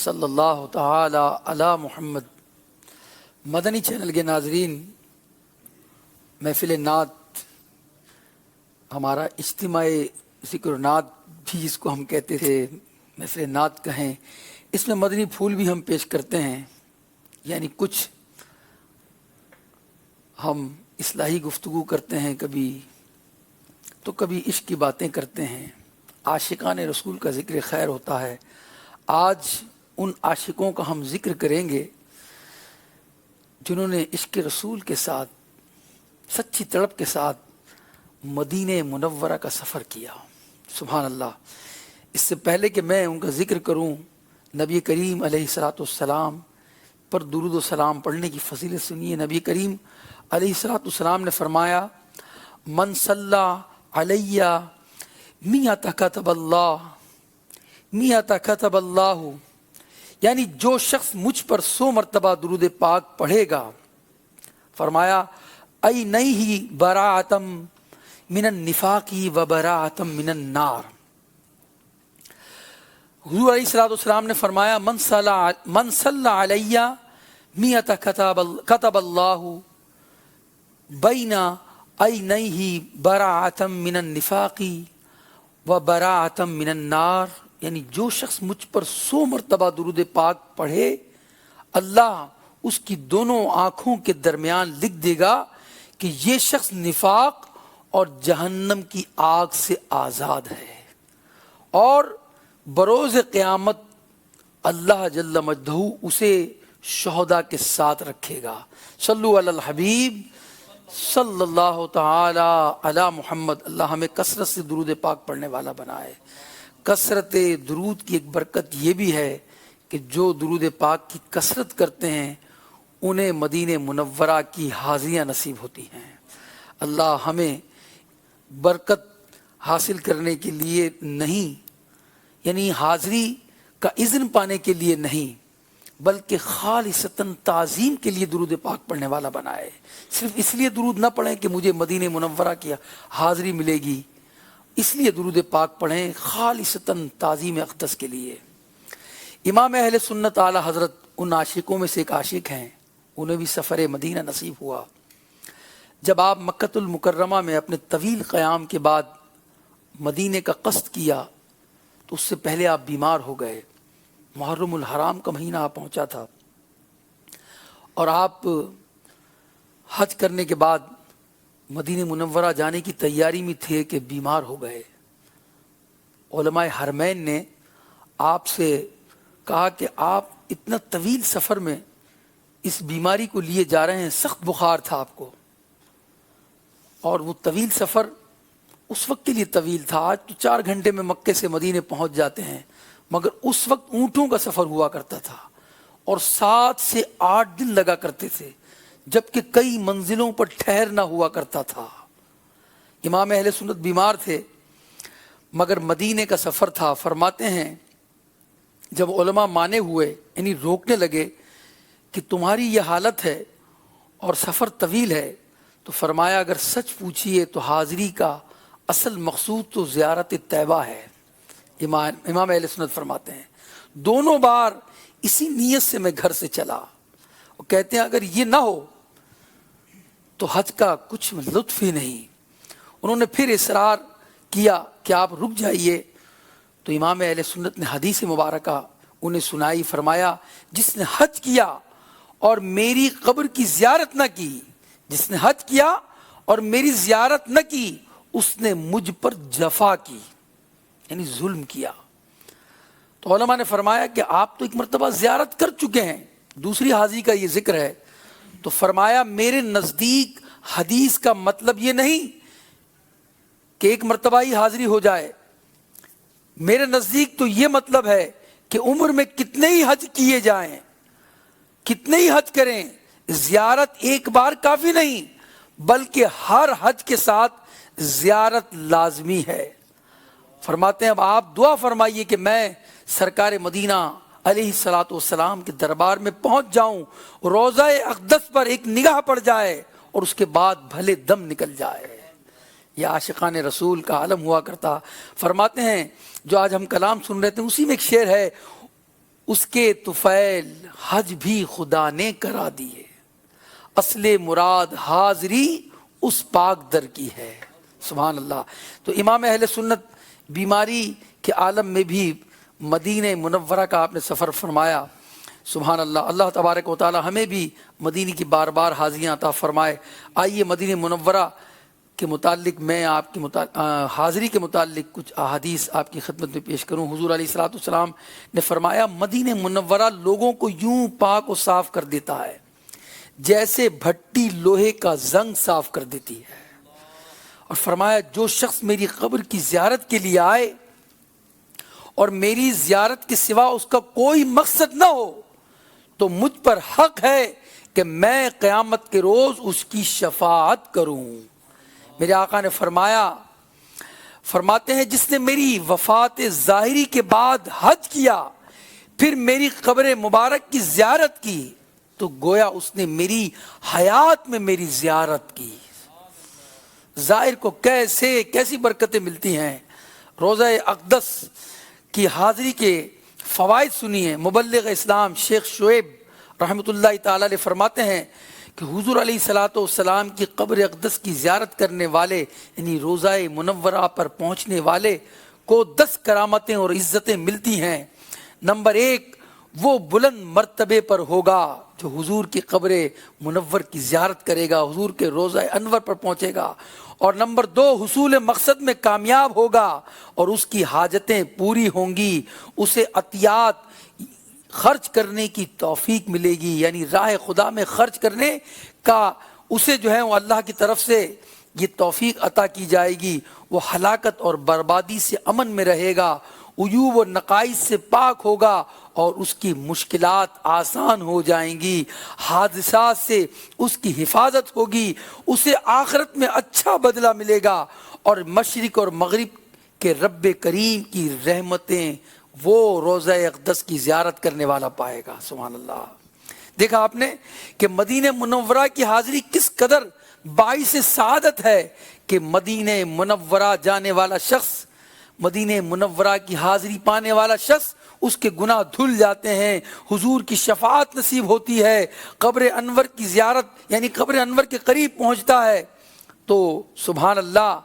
صلی اللہ تعالی علی محمد۔ مدنی چینل کے ناظرین، محفل نعت ہمارا اجتماع ذکر و نعت بھی جس کو ہم کہتے تھے، محفل نعت کہیں، اس میں مدنی پھول بھی ہم پیش کرتے ہیں، یعنی کچھ ہم اصلاحی گفتگو کرتے ہیں، کبھی عشق کی باتیں کرتے ہیں، عاشقان رسول کا ذکر خیر ہوتا ہے۔ آج ان عاشقوں کا ہم ذکر کریں گے جنہوں نے عشق رسول کے ساتھ سچی تڑپ کے ساتھ مدینہ منورہ کا سفر کیا۔ سبحان اللہ۔ اس سے پہلے کہ میں ان کا ذکر کروں، نبی کریم علیہ السلام پر درود و سلام پڑھنے کی فضیلت سنیے۔ نبی کریم علیہ السلام نے فرمایا، من صلی علیہ میۃ کتب اللہ، یعنی جو شخص مجھ پر 100 مرتبہ درود پاک پڑھے گا، فرمایا ای نہیں براءتم من النفاق و براءتم من النار۔ حضور علیہ السلام نے فرمایا، من صلی علیہ میۃ کتب اللہ بین عینیہ براءتم من النفاق و براءتم من النار، یعنی جو شخص مجھ پر 100 مرتبہ درود پاک پڑھے، اللہ اس کی دونوں آنکھوں کے درمیان لکھ دے گا کہ یہ شخص نفاق اور جہنم کی آگ سے آزاد ہے، اور بروز قیامت اللہ جل مجدہ اسے شہداء کے ساتھ رکھے گا۔ صلو علی الحبیب صلی اللہ تعالی علی محمد۔ اللہ ہمیں کثرت سے درود پاک پڑھنے والا بنائے۔ کثرت درود کی ایک برکت یہ بھی ہے کہ جو درود پاک کی کثرت کرتے ہیں انہیں مدینہ منورہ کی حاضریاں نصیب ہوتی ہیں۔ اللہ ہمیں برکت حاصل کرنے کے لیے نہیں، یعنی حاضری کا اذن پانے کے لیے نہیں، بلکہ خالصتاً تعظیم کے لیے درود پاک پڑھنے والا بنائے۔ صرف اس لیے درود نہ پڑھیں کہ مجھے مدینہ منورہ کی حاضری ملے گی، اس لیے درود پاک پڑھیں خالصتاً تعظیم اقدس کے لیے۔ امام اہل سنت اعلیٰ حضرت ان عاشقوں میں سے ایک عاشق ہیں، انہیں بھی سفر مدینہ نصیب ہوا۔ جب آپ مکۃ المکرمہ میں اپنے طویل قیام کے بعد مدینہ کا قصد کیا تو اس سے پہلے آپ بیمار ہو گئے۔ محرم الحرام کا مہینہ آپ پہنچا تھا، اور آپ حج کرنے کے بعد مدینہ منورہ جانے کی تیاری میں تھے کہ بیمار ہو گئے۔ علماء حرمین نے آپ سے کہا کہ آپ اتنا طویل سفر میں اس بیماری کو لیے جا رہے ہیں، سخت بخار تھا آپ کو، اور وہ طویل سفر اس وقت کے لیے طویل تھا۔ آج تو 4 گھنٹے میں مکے سے مدینے پہنچ جاتے ہیں، مگر اس وقت اونٹوں کا سفر ہوا کرتا تھا، اور 7 سے 8 دن لگا کرتے تھے، جبکہ کئی منزلوں پر ٹھہرنا ہوا کرتا تھا۔ امام اہل سنت بیمار تھے، مگر مدینے کا سفر تھا۔ فرماتے ہیں جب علماء مانے ہوئے، یعنی روکنے لگے کہ تمہاری یہ حالت ہے اور سفر طویل ہے، تو فرمایا اگر سچ پوچھیے تو حاضری کا اصل مقصود تو زیارت طیبہ ہے۔ امام اہل سنت فرماتے ہیں دونوں بار اسی نیت سے میں گھر سے چلا، اور کہتے ہیں اگر یہ نہ ہو تو حج کا کچھ لطف ہی نہیں۔ انہوں نے پھر اصرار کیا کہ آپ رک جائیے، تو امام اہل سنت نے حدیث مبارکہ انہیں سنائی۔ فرمایا جس نے حج کیا اور میری قبر کی زیارت نہ کی، جس نے حج کیا اور میری زیارت نہ کی، اس نے مجھ پر جفا کی، یعنی ظلم کیا۔ تو علماء نے فرمایا کہ آپ تو ایک مرتبہ زیارت کر چکے ہیں، دوسری حاضری کا یہ ذکر ہے۔ تو فرمایا میرے نزدیک حدیث کا مطلب یہ نہیں کہ ایک مرتبہ ہی حاضری ہو جائے، میرے نزدیک تو یہ مطلب ہے کہ عمر میں کتنے ہی حج کیے جائیں، کتنے ہی حج کریں، زیارت ایک بار کافی نہیں، بلکہ ہر حج کے ساتھ زیارت لازمی ہے۔ فرماتے ہیں اب آپ دعا فرمائیے کہ میں سرکار مدینہ علیہ السلام کے دربار میں پہنچ جاؤں، روضہ اقدس پر ایک نگاہ پڑ جائے اور اس کے بعد بھلے دم نکل جائے۔ یہ عاشقان رسول کا عالم ہوا کرتا۔ فرماتے ہیں جو آج ہم کلام سن رہے تھے اسی میں ایک شعر ہے، اس کے طفیل حج بھی خدا نے کرا دیے، اصل مراد حاضری اس پاک در کی ہے۔ سبحان اللہ۔ تو امام اہل سنت بیماری کے عالم میں بھی مدینہ منورہ کا آپ نے سفر فرمایا۔ سبحان اللہ۔ اللہ تبارک و تعالی ہمیں بھی مدینہ کی بار بار حاضریاں عطا فرمائے۔ آئیے مدینہ منورہ کے متعلق میں آپ کی حاضری کے متعلق کچھ احادیث آپ کی خدمت میں پیش کروں۔ حضور علیہ الصلوۃ والسلام نے فرمایا مدینہ منورہ لوگوں کو یوں پاک و صاف کر دیتا ہے جیسے بھٹی لوہے کا زنگ صاف کر دیتی ہے، اور فرمایا جو شخص میری قبر کی زیارت کے لیے آئے اور میری زیارت کے سوا اس کا کوئی مقصد نہ ہو تو مجھ پر حق ہے کہ میں قیامت کے روز اس کی شفاعت کروں۔ میرے آقا نے فرماتے ہیں جس نے میری وفات ظاہری کے بعد حج کیا پھر میری قبر مبارک کی زیارت کی تو گویا اس نے میری حیات میں میری زیارت کی۔ ظاہر کو کیسی برکتیں ملتی ہیں۔ روضہ اقدس کی حاضری کے فوائد سنیے۔ مبلغ اسلام شیخ شعیب رحمۃ اللہ تعالی علیہ فرماتے ہیں کہ حضور علیہ الصلوۃ والسلام کی قبر اقدس کی زیارت کرنے والے یعنی روضہ منورہ پر پہنچنے والے کو 10 کرامتیں اور عزتیں ملتی ہیں۔ نمبر 1، وہ بلند مرتبے پر ہوگا جو حضور کی قبر منور کی زیارت کرے گا، حضور کے روضہ انور پر پہنچے گا۔ اور نمبر 2، حصول مقصد میں کامیاب ہوگا اور اس کی حاجتیں پوری ہوں گی، اسے عطیات خرچ کرنے کی توفیق ملے گی، یعنی راہ خدا میں خرچ کرنے کا اسے جو ہے وہ اللہ کی طرف سے یہ توفیق عطا کی جائے گی۔ وہ ہلاکت اور بربادی سے امن میں رہے گا، عیوب و نقائص سے پاک ہوگا اور اس کی مشکلات آسان ہو جائیں گی، حادثات سے اس کی حفاظت ہوگی، اسے آخرت میں اچھا بدلہ ملے گا اور مشرق اور مغرب کے رب کریم کی رحمتیں وہ روضہ اقدس کی زیارت کرنے والا پائے گا۔ سبحان اللہ۔ دیکھا آپ نے کہ مدینہ منورہ کی حاضری کس قدر باعث سعادت ہے کہ مدینہ منورہ جانے والا شخص، مدینہ منورہ کی حاضری پانے والا شخص، اس کے گناہ دھل جاتے ہیں، حضور کی شفاعت نصیب ہوتی ہے، قبر انور کی زیارت یعنی قبر انور کے قریب پہنچتا ہے تو سبحان اللہ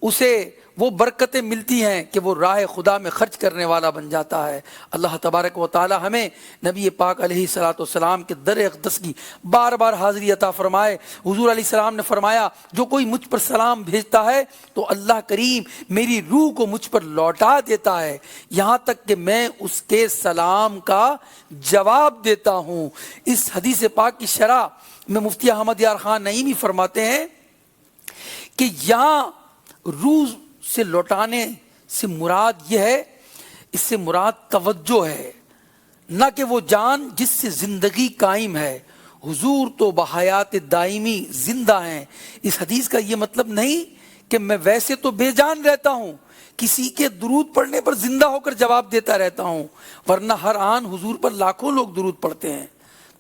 اسے وہ برکتیں ملتی ہیں کہ وہ راہ خدا میں خرچ کرنے والا بن جاتا ہے۔ اللہ تبارک و تعالی ہمیں نبی پاک علیہ الصلوۃ والسلام کے در اقدس کی بار بار حاضری عطا فرمائے۔ حضور علیہ السلام نے فرمایا جو کوئی مجھ پر سلام بھیجتا ہے تو اللہ کریم میری روح کو مجھ پر لوٹا دیتا ہے یہاں تک کہ میں اس کے سلام کا جواب دیتا ہوں۔ اس حدیث پاک کی شرح میں مفتی احمد یار خان نعیمی فرماتے ہیں کہ یہاں روح سے لوٹانے سے مراد یہ ہے، اس سے مراد توجہ ہے، نہ کہ وہ جان جس سے زندگی قائم ہے۔ حضور تو بحیات دائمی زندہ ہیں۔ اس حدیث کا یہ مطلب نہیں کہ میں ویسے تو بے جان رہتا ہوں، کسی کے درود پڑھنے پر زندہ ہو کر جواب دیتا رہتا ہوں، ورنہ ہر آن حضور پر لاکھوں لوگ درود پڑھتے ہیں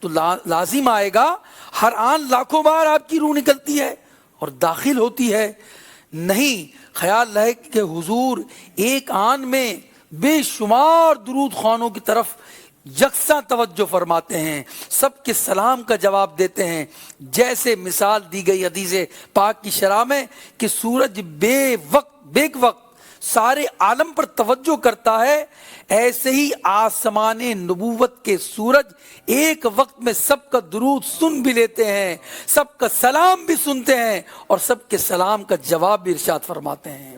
تو لازم آئے گا ہر آن لاکھوں بار آپ کی روح نکلتی ہے اور داخل ہوتی ہے۔ نہیں، خیال رہے کہ حضور ایک آن میں بے شمار درود خوانوں کی طرف یکساں توجہ فرماتے ہیں، سب کے سلام کا جواب دیتے ہیں۔ جیسے مثال دی گئی حدیث پاک کی شرح میں کہ سورج بیک وقت سارے عالم پر توجہ کرتا ہے، ایسے ہی آسمان نبوت کے سورج ایک وقت میں سب کا درود سن بھی لیتے ہیں، سب کا سلام بھی سنتے ہیں اور سب کے سلام کا جواب بھی ارشاد فرماتے ہیں۔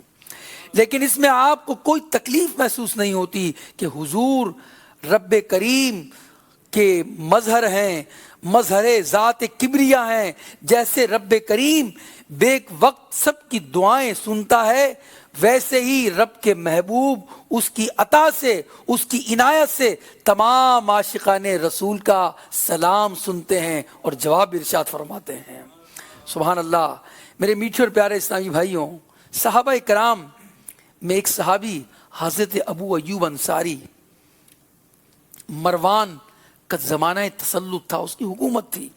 لیکن اس میں آپ کو کوئی تکلیف محسوس نہیں ہوتی کہ حضور رب کریم کے مظہر ہیں، مظہر ذات کبریا ہیں۔ جیسے رب کریم بیک وقت سب کی دعائیں سنتا ہے، ویسے ہی رب کے محبوب اس کی عطا سے، اس کی عنایت سے تمام عاشقان رسول کا سلام سنتے ہیں اور جواب ارشاد فرماتے ہیں۔ سبحان اللہ۔ میرے میٹھے اور پیارے اسلامی بھائیوں، صحابہ کرام میں ایک صحابی حضرت ابو ایوب انصاری، مروان کا زمانہ تسلط تھا، اس کی حکومت تھی،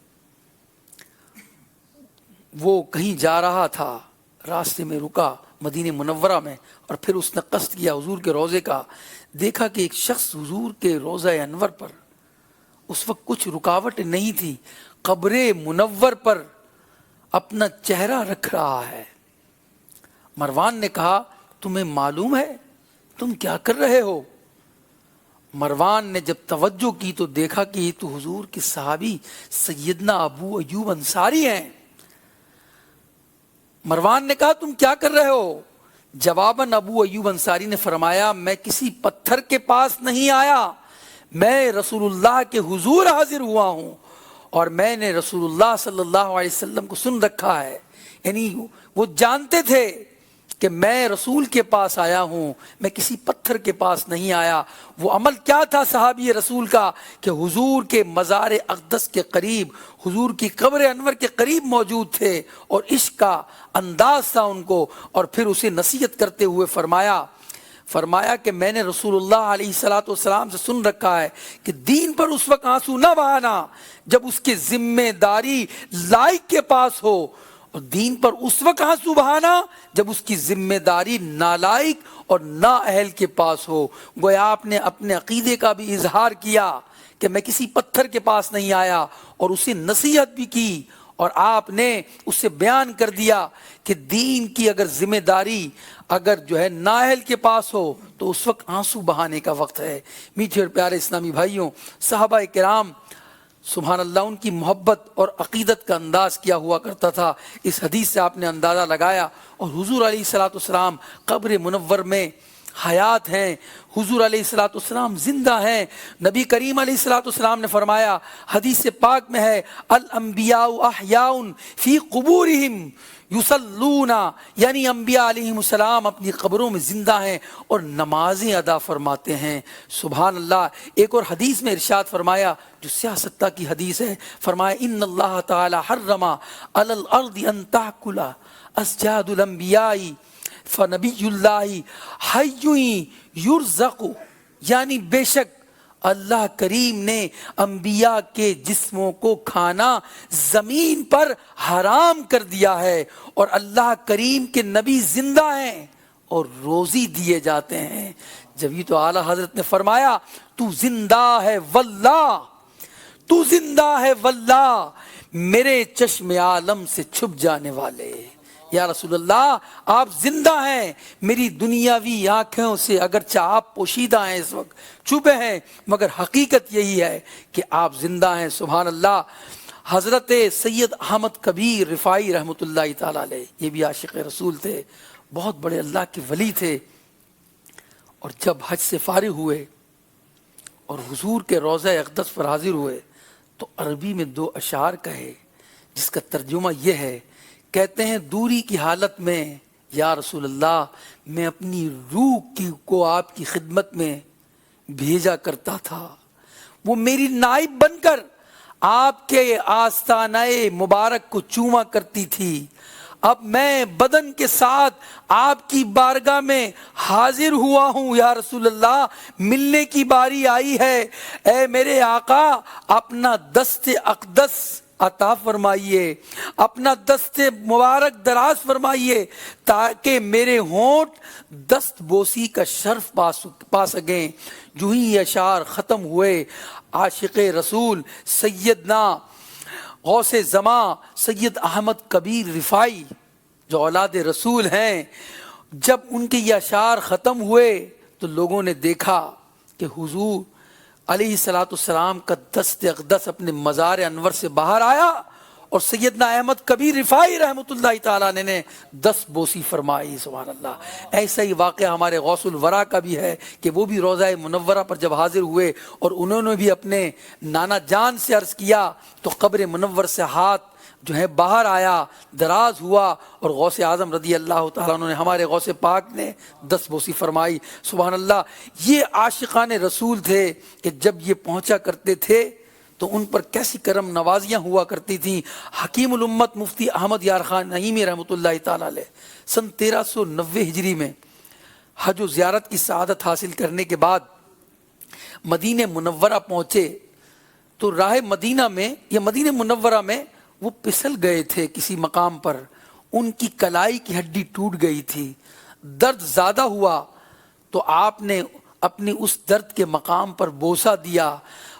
وہ کہیں جا رہا تھا، راستے میں رکا، مدینہ منورہ میں، اور پھر اس نے قصد کیا حضور کے روضے کا، دیکھا کہ ایک شخص حضور کے روضہ انور پر، اس وقت کچھ رکاوٹ نہیں تھی، قبر منور پر اپنا چہرہ رکھ رہا ہے۔ مروان نے کہا تمہیں معلوم ہے تم کیا کر رہے ہو؟ مروان نے جب توجہ کی تو دیکھا کہ یہ تو حضور کے صحابی سیدنا ابو ایوب انصاری ہیں۔ مروان نے کہا تم کیا کر رہے ہو؟ جواباً ابو ایوب انصاری نے فرمایا میں کسی پتھر کے پاس نہیں آیا، میں رسول اللہ کے حضور حاضر ہوا ہوں، اور میں نے رسول اللہ صلی اللہ علیہ وسلم کو سن رکھا ہے، یعنی وہ جانتے تھے کہ میں رسول کے پاس آیا ہوں، میں کسی پتھر کے پاس نہیں آیا۔ وہ عمل کیا تھا صحابی رسول کا کہ حضور کے مزار اقدس کے قریب، حضور کی قبر انور کے قریب موجود تھے، اور عشق کا انداز تھا ان کو، اور پھر اسے نصیحت کرتے ہوئے فرمایا کہ میں نے رسول اللہ علیہ السلام سے سن رکھا ہے کہ دین پر اس وقت آنسو نہ بہانا جب اس کی ذمہ داری لائق کے پاس ہو، اور دین پر اس وقت آنسو بہانا جب اس کی ذمہ داری نالائق اور نااہل کے پاس ہو۔ گویا آپ نے اپنے عقیدے کا بھی اظہار کیا کہ میں کسی پتھر کے پاس نہیں آیا، اور اسے نصیحت بھی کی، اور آپ نے اس سے بیان کر دیا کہ دین کی اگر ذمہ داری اگر جو ہے نااہل کے پاس ہو تو اس وقت آنسو بہانے کا وقت ہے۔ میٹھے اور پیارے اسلامی بھائیوں، صحابہ کرام سبحان اللہ ان کی محبت اور عقیدت کا انداز کیا ہوا کرتا تھا، اس حدیث سے آپ نے اندازہ لگایا۔ اور حضور علیہ السلام قبر منور میں حیات ہیں، حضور علیہ السلام زندہ ہیں۔ نبی کریم علیہ السلام نے فرمایا، حدیث پاک میں ہے، الانبیاء احیاء فی قبورہم یصلون، یعنی انبیاء علیہ السلام اپنی قبروں میں زندہ ہیں اور نمازیں ادا فرماتے ہیں۔ سبحان اللہ۔ ایک اور حدیث میں ارشاد فرمایا جو سیاستہ کی حدیث ہے، فرمایا ان اللہ تعالی حرم علی الارض ان تاکل اسجاد الانبیاء فنبی اللہ حی یرزق، یعنی بے شک اللہ کریم نے انبیاء کے جسموں کو کھانا زمین پر حرام کر دیا ہے، اور اللہ کریم کے نبی زندہ ہیں اور روزی دیے جاتے ہیں۔ جب یہ تو اعلیٰ حضرت نے فرمایا تو زندہ ہے واللہ، تو زندہ ہے واللہ، میرے چشم عالم سے چھپ جانے والے، یا رسول اللہ آپ زندہ ہیں، میری دنیاوی آنکھوں سے اگرچہ آپ پوشیدہ ہیں، اس وقت چھپے ہیں، مگر حقیقت یہی ہے کہ آپ زندہ ہیں۔ سبحان اللہ۔ حضرت سید احمد کبیر رفاعی رحمۃ اللہ تعالی علیہ، یہ بھی عاشق رسول تھے، بہت بڑے اللہ کے ولی تھے، اور جب حج سے فارغ ہوئے اور حضور کے روضہ اقدس پر حاضر ہوئے تو عربی میں 2 اشعار کہے جس کا ترجمہ یہ ہے، کہتے ہیں دوری کی حالت میں یا رسول اللہ میں اپنی روح کو آپ کی خدمت میں بھیجا کرتا تھا، وہ میری نائب بن کر آپ کے آستانہ مبارک کو چوما کرتی تھی، اب میں بدن کے ساتھ آپ کی بارگاہ میں حاضر ہوا ہوں، یا رسول اللہ ملنے کی باری آئی ہے، اے میرے آقا اپنا دست اقدس عطا فرمائیے، اپنا دست مبارک دراز فرمائیے تاکہ میرے ہونٹ دست بوسی کا شرف پا سکیں۔ جو ہی یہ اشعار ختم ہوئے، عاشق رسول سیدنا غوث زماں سید احمد کبیر رفاعی جو اولاد رسول ہیں، جب ان کے یہ اشعار ختم ہوئے تو لوگوں نے دیکھا کہ حضور علیہ السلام کا دست اقدس اپنے مزار انور سے باہر آیا، اور سیدنا احمد کبیر رفاعی رحمۃ اللہ تعالیٰ نے دست بوسی فرمائی۔ سبحان اللہ۔ ایسا ہی واقعہ ہمارے غوث الورا کا بھی ہے کہ وہ بھی روضہ منورہ پر جب حاضر ہوئے اور انہوں نے بھی اپنے نانا جان سے عرض کیا تو قبر منور سے ہاتھ جو ہے باہر آیا، دراز ہوا، اور غوث اعظم رضی اللہ تعالیٰ عنہ نے ہمارے غوث پاک نے دست بوسی فرمائی۔ سبحان اللہ۔ یہ عاشقان رسول تھے کہ جب یہ پہنچا کرتے تھے تو ان پر کیسی کرم نوازیاں ہوا کرتی تھیں۔ حکیم الامت مفتی احمد یار خان نعیمی رحمۃ اللہ تعالیٰ علیہ سن 1390 ہجری میں حج و زیارت کی سعادت حاصل کرنے کے بعد مدینہ منورہ پہنچے تو راہ مدینہ میں یا مدینہ منورہ میں وہ پھسل گئے تھے کسی مقام پر، ان کی کلائی کی ہڈی ٹوٹ گئی تھی، درد زیادہ ہوا تو آپ نے اپنی اس درد کے مقام پر بوسہ دیا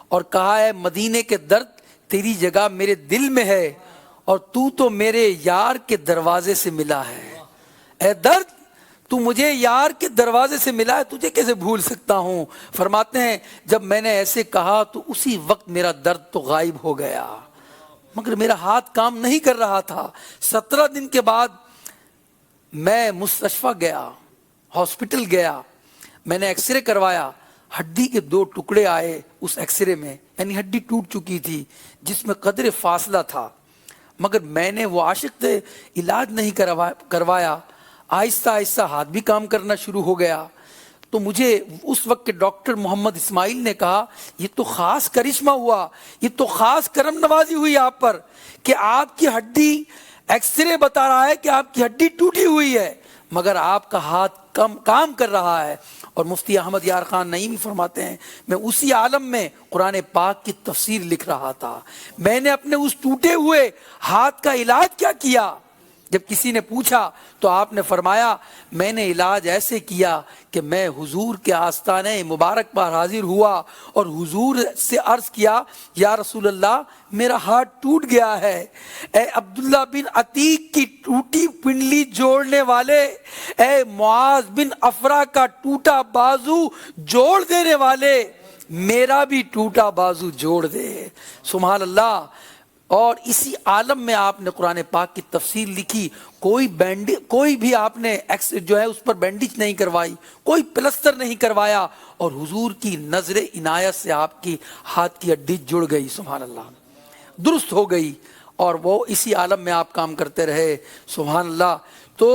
اور کہا ہے مدینے کے درد تیری جگہ میرے دل میں ہے اور تو میرے یار کے دروازے سے ملا ہے، اے درد تو مجھے یار کے دروازے سے ملا ہے، تجھے کیسے بھول سکتا ہوں۔ فرماتے ہیں جب میں نے ایسے کہا تو اسی وقت میرا درد تو غائب ہو گیا، مگر میرا ہاتھ کام نہیں کر رہا تھا۔ 17 دن کے بعد میں مستشفیٰ گیا، ہاسپٹل گیا، میں نے ایکس رے کروایا، ہڈی کے 2 ٹکڑے آئے اس ایکس رے میں، یعنی ہڈی ٹوٹ چکی تھی جس میں قدر فاصلہ تھا، مگر میں نے وہ عاشق تھے علاج نہیں کروایا، آہستہ آہستہ ہاتھ بھی کام کرنا شروع ہو گیا۔ تو مجھے اس وقت کے ڈاکٹر محمد اسماعیل نے کہا یہ تو خاص کرشمہ ہوا، یہ تو خاص کرم نوازی ہوئی آپ پر کہ آپ کی ہڈی ایکس رے بتا رہا ہے کہ آپ کی ہڈی ٹوٹی ہوئی ہے مگر آپ کا ہاتھ کام کر رہا ہے۔ اور مفتی احمد یار خان نعیمی فرماتے ہیں میں اسی عالم میں قرآن پاک کی تفسیر لکھ رہا تھا، میں نے اپنے اس ٹوٹے ہوئے ہاتھ کا علاج کیا کیا؟ جب کسی نے پوچھا تو آپ نے فرمایا میں نے علاج ایسے کیا کہ میں حضور کے آستانے مبارک پر حاضر ہوا اور حضور سے عرض کیا یا رسول اللہ میرا ہاتھ ٹوٹ گیا ہے، اے عبداللہ بن عتیق کی ٹوٹی پنڈلی جوڑنے والے، اے معاذ بن افرا کا ٹوٹا بازو جوڑ دینے والے، میرا بھی ٹوٹا بازو جوڑ دے۔ سبحان اللہ۔ اور اسی عالم میں آپ نے قرآن پاک کی تفسیر لکھی، کوئی بھی آپ نے جو ہے اس پر بینڈیج نہیں کروائی، کوئی پلستر نہیں کروایا، اور حضور کی نظر عنایت سے آپ کی ہاتھ کی ہڈی جڑ گئی، سبحان اللہ، درست ہو گئی، اور وہ اسی عالم میں آپ کام کرتے رہے، سبحان اللہ۔ تو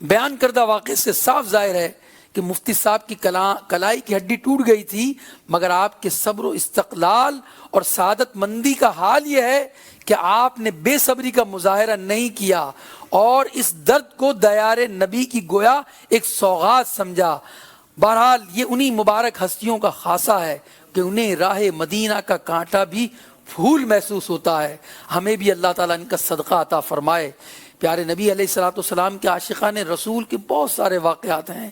بیان کردہ واقعے سے صاف ظاہر ہے کہ مفتی صاحب کی کلائی کی ہڈی ٹوٹ گئی تھی، مگر آپ کے صبر و استقلال اور سعادت مندی کا حال یہ ہے کہ آپ نے بے صبری کا مظاہرہ نہیں کیا اور اس درد کو دیار نبی کی گویا ایک سوغات سمجھا۔ بہرحال یہ انہی مبارک ہستیوں کا خاصہ ہے کہ انہیں راہ مدینہ کا کانٹا بھی پھول محسوس ہوتا ہے۔ ہمیں بھی اللہ تعالیٰ ان کا صدقہ عطا فرمائے۔ پیارے نبی علیہ الصلوۃ والسلام کے عاشقان رسول کے بہت سارے واقعات ہیں،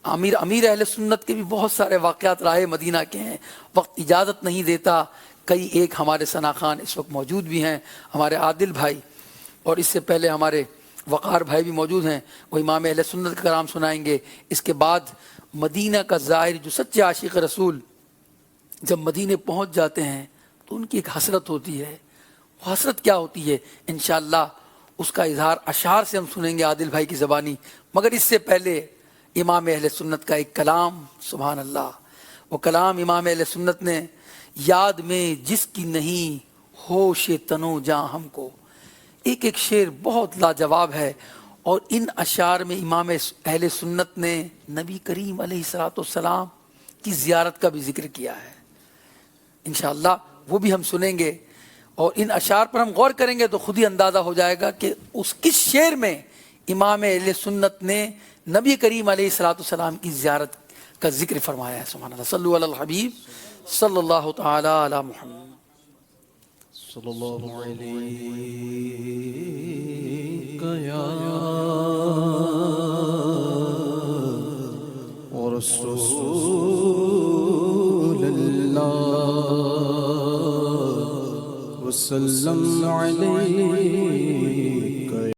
امیر اہل سنت کے بھی بہت سارے واقعات راہ مدینہ کے ہیں، وقت اجازت نہیں دیتا۔ کئی ایک ہمارے ثنا خان اس وقت موجود بھی ہیں، ہمارے عادل بھائی، اور اس سے پہلے ہمارے وقار بھائی بھی موجود ہیں، وہ امام اہل سنت کا کلام سنائیں گے۔ اس کے بعد مدینہ کا زائر جو سچے عاشق رسول جب مدینے پہنچ جاتے ہیں تو ان کی ایک حسرت ہوتی ہے، وہ حسرت کیا ہوتی ہے انشاءاللہ اس کا اظہار اشعار سے ہم سنیں گے عادل بھائی کی زبانی، مگر اس سے پہلے امام اہل سنت کا ایک کلام، سبحان اللہ، وہ کلام امام اہل سنت نے یاد میں جس کی نہیں ہوش تنو جاں ہم کو، ایک ایک شعر بہت لاجواب ہے، اور ان اشعار میں امام اہل سنت نے نبی کریم علیہ الصلوۃ والسلام کی زیارت کا بھی ذکر کیا ہے، انشاءاللہ وہ بھی ہم سنیں گے، اور ان اشعار پر ہم غور کریں گے تو خود ہی اندازہ ہو جائے گا کہ اس کس شعر میں امام اہل سنت نے نبی کریم علیہ الصلوۃ والسلام کی زیارت کا ذکر فرمایا ہے۔ سبحان اللہ، صلو علی الحبیب صلی اللہ تعالی علی محمد صلی اللہ علیہ یا رسول اللہ وسلم علیہ